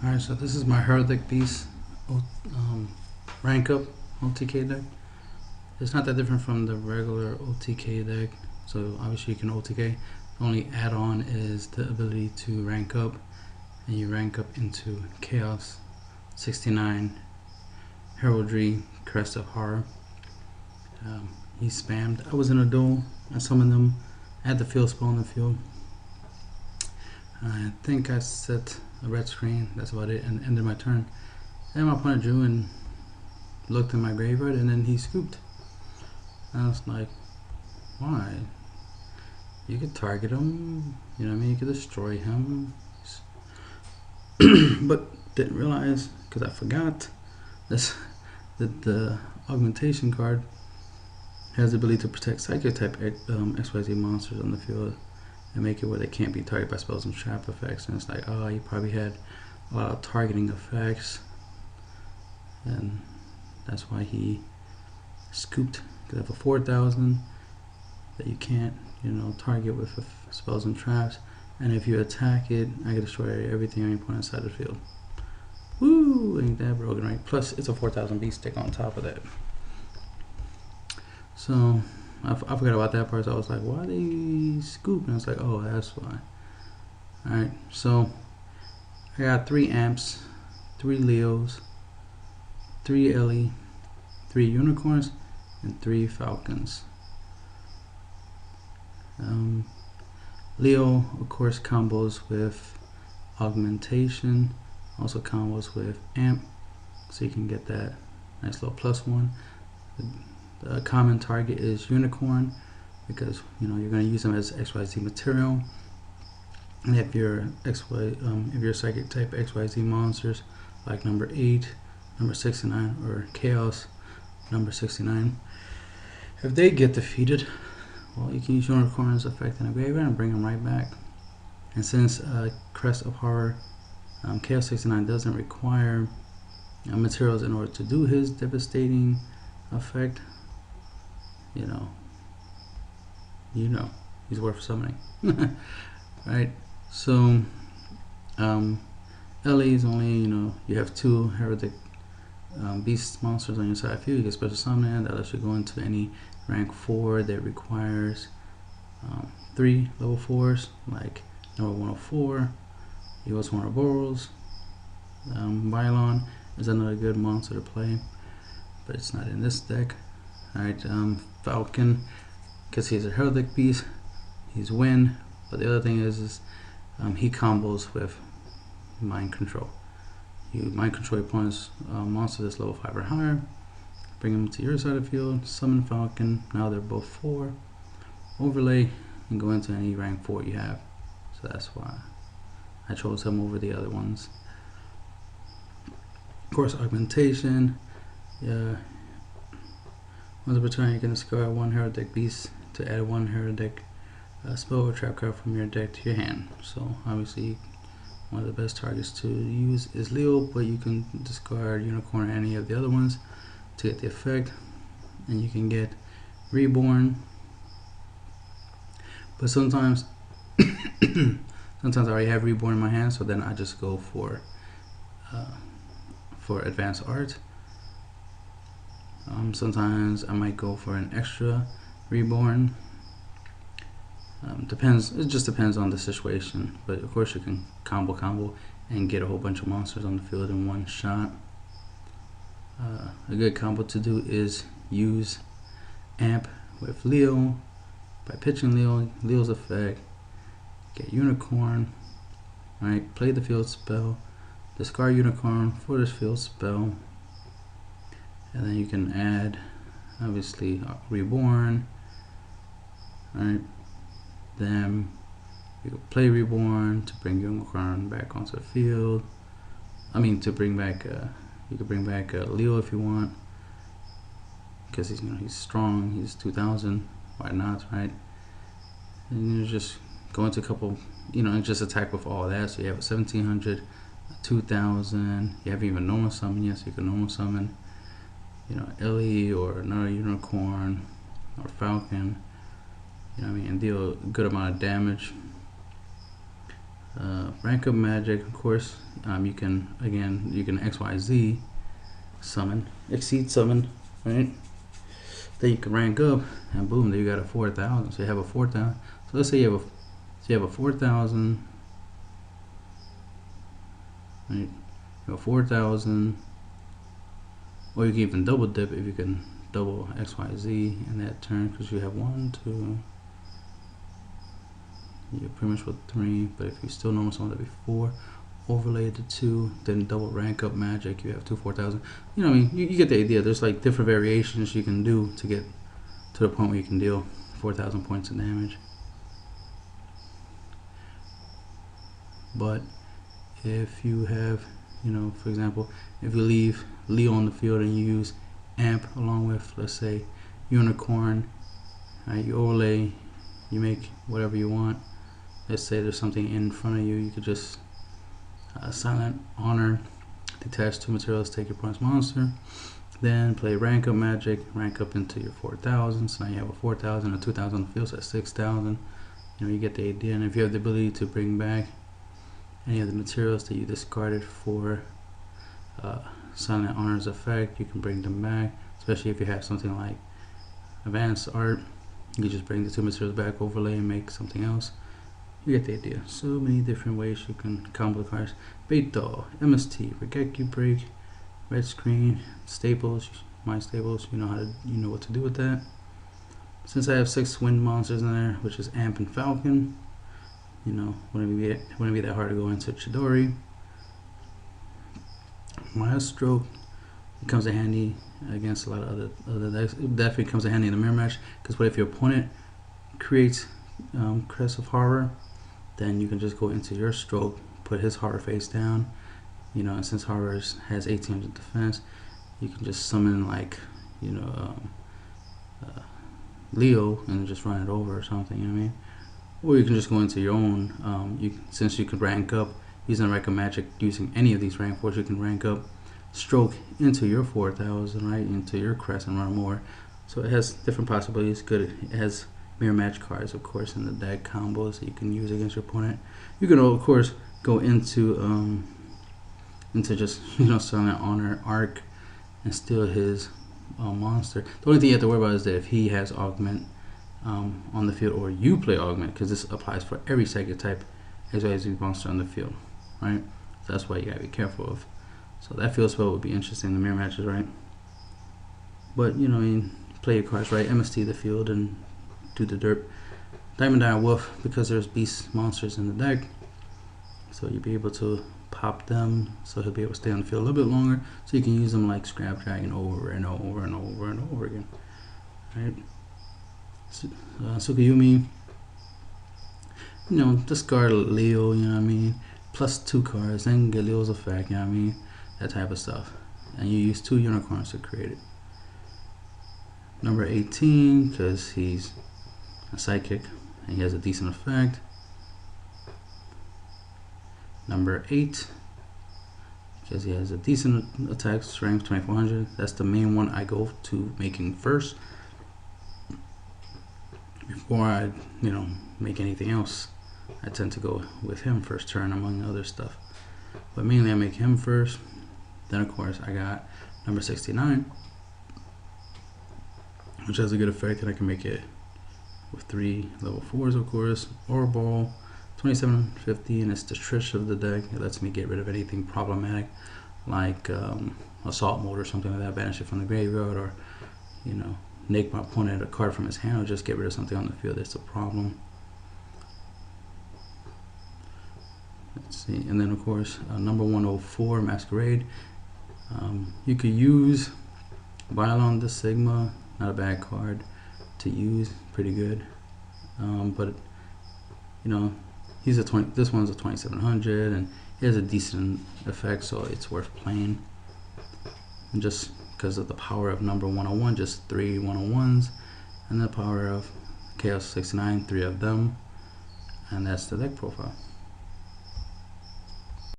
Alright, so this is my Heraldic Beast rank up OTK deck. It's not that different from the regular OTK deck, so obviously you can OTK. The only add-on is the ability to rank up, and you rank up into Chaos 69 Heraldry Crest of Horror. He spammed. I was in a duel, I summoned him, I had the field spell on the field. I think I set a red screen, that's about it, and ended my turn. And my opponent drew and looked in my graveyard, and then he scooped. And I was like, why? You could target him, you know what I mean? You could destroy him. But didn't realize, because I forgot this, that the augmentation card has the ability to protect psychic type XYZ monsters on the field and make it where they can't be targeted by spells and trap effects. And it's like, oh, you probably had a lot of targeting effects, and that's why he scooped. Because I have a 4,000 that you can't, you know, target with spells and traps, and if you attack it, I can destroy everything on your opponent's side of the field. Woo! Ain't that broken, right? Plus, it's a 4,000 beast stick on top of that. So I forgot about that part. So I was like, why they scoop? And I was like, oh, that's why. Alright, so I got 3 amps, 3 Leos, 3 Ellie, 3 unicorns, and 3 falcons. Leo, of course, combos with augmentation, also combos with amp, so you can get that nice little +1. The common target is unicorn, because you know you're going to use them as XYZ material. And if you're if you're psychic type XYZ monsters like number 8, number 69, or Chaos number 69, if they get defeated, well, you can use unicorn's effect in a graveyard and bring them right back. And since Crest of Horror Chaos 69 doesn't require materials in order to do his devastating effect, you know, he's worth summoning. Right? So Ellie is only, you know, you have 2 Heraldic beast monsters on your side field. You get special summon that lets you go into any rank 4 that requires 3 level 4s, like number 104, US Ouroboros. Bylon is another good monster to play, but it's not in this deck. Alright, Falcon, because he's a Heraldic beast, he's win, but the other thing is he combos with mind control. You mind control your opponent's monster that's level 5 or higher, bring him to your side of the field, summon Falcon, now they're both 4, overlay, and go into any rank 4 you have. So that's why I chose him over the other ones. Of course, augmentation, yeah. Once per turn, you can discard 1 Heraldic beast to add 1 Heraldic spell or trap card from your deck to your hand. So obviously, one of the best targets to use is Leo, but you can discard Unicorn or any of the other ones to get the effect, and you can get Reborn. But sometimes, sometimes I already have Reborn in my hand, so then I just go for advanced art. Sometimes I might go for an extra Reborn. Depends. It just depends on the situation. But of course, you can combo and get a whole bunch of monsters on the field in one shot. A good combo to do is use Amp with Leo by pitching Leo's effect. Get Unicorn. Right. Play the field spell. Discard Unicorn for this field spell. And then you can add, obviously, Reborn. Alright. Then you can play Reborn to bring Unicorn back onto the field. I mean, to bring back, you can bring back Leo if you want, because he's, you know, he's strong. He's 2,000. Why not, right? And you just go into a couple, you know, and just attack with all that. So you have a 1,700, 2,000. You have even normal summon. Yes, you can normal summon, you know, Ellie or another Unicorn or Falcon, you know what I mean, and deal a good amount of damage. Rank up magic, of course. You can XYZ summon, exceed summon, right? Then you can rank up, and boom, there you got a 4,000. So you have a 4,000. So let's say you have a 4,000, right? You have a 4,000, or you can even double dip if you can double XYZ in that turn, because you have 1, 2. You're pretty much with 3, but if you still normal summon, that'd be 4. Overlay to 2, then double rank up magic, you have 2 4,000. You know what I mean? You get the idea. There's like different variations you can do to get to the point where you can deal 4,000 points of damage. But if you have, you know, for example, if you leave Leo on the field and you use Amp along with, let's say, Unicorn, right? You overlay, you make whatever you want. Let's say there's something in front of you, you could just Silent Honor, detach 2 materials, take your opponent's monster, then play rank up magic, rank up into your 4,000. So now you have a 4,000, a 2,000 on the field, so that's 6,000. You know, you get the idea. And if you have the ability to bring back any of the materials that you discarded for Silent Honor's effect, you can bring them back. Especially if you have something like Advanced Art, you can just bring the 2 materials back, overlay, and make something else. You get the idea. So many different ways you can combo the cards. Bait Doll, MST, Regeki Break, Red Screen, Staples, my Staples. You know what to do with that. Since I have 6 wind monsters in there, which is Amp and Falcon, you know, wouldn't be that hard to go into Chidori. Maestro comes in handy against a lot of other decks. It definitely comes in handy in a mirror match, because what if your opponent creates Crest of Horror, then you can just go into your stroke, put his horror face down, you know, and since horror has 1800 defense, you can just summon, like, you know, Leo and just run it over or something, you know what I mean? Or you can just go into your own, since you can rank up using rank up magic, using any of these rank 4s, you can rank up stroke into your 4,000, right, into your crest and run more. So it has different possibilities. Good. It has mirror match cards, of course, in the deck combos that you can use against your opponent. You can, of course, go into just, you know, Silent Honor Arc and steal his monster. The only thing you have to worry about is that if he has augment on the field, or you play augment, because this applies for every psychic type XYZ monster on the field, right? So that's why you gotta be careful of. So that field spell would be interesting in the mirror matches, right? But you know, I mean, play your cards right, MST the field and do the derp. Diamond Eye Wolf, because there's beast monsters in the deck, so you'll be able to pop them, so he'll be able to stay on the field a little bit longer, so you can use them like Scrap Dragon over and over and over and over again, right? Tsukuyumi, you know, discard Leo, you know what I mean, plus 2 cards, then get Leo's effect, you know what I mean, that type of stuff, and you use 2 unicorns to create it. Number 18, because he's a psychic and he has a decent effect. Number 8, because he has a decent attack strength, 2400. That's the main one I go to making first before I, you know, make anything else. I tend to go with him first turn among other stuff, but mainly I make him first. Then of course I got number 69, which has a good effect, and I can make it with 3 level 4s, of course. Orball, 2750, and it's the Trish of the deck. It lets me get rid of anything problematic, like Assault Mode or something like that, banish it from the graveyard, or, you know, make my opponent a card from his hand, or just get rid of something on the field that's a problem. Let's see, and then of course number 104, Masquerade. You could use Violon the Sigma, not a bad card to use, pretty good, but you know, he's this one's a 2700 and he has a decent effect, so it's worth playing. And just because of the power of number 101, just 3 101s, and the power of Chaos 69, 3 of them, and that's the deck profile.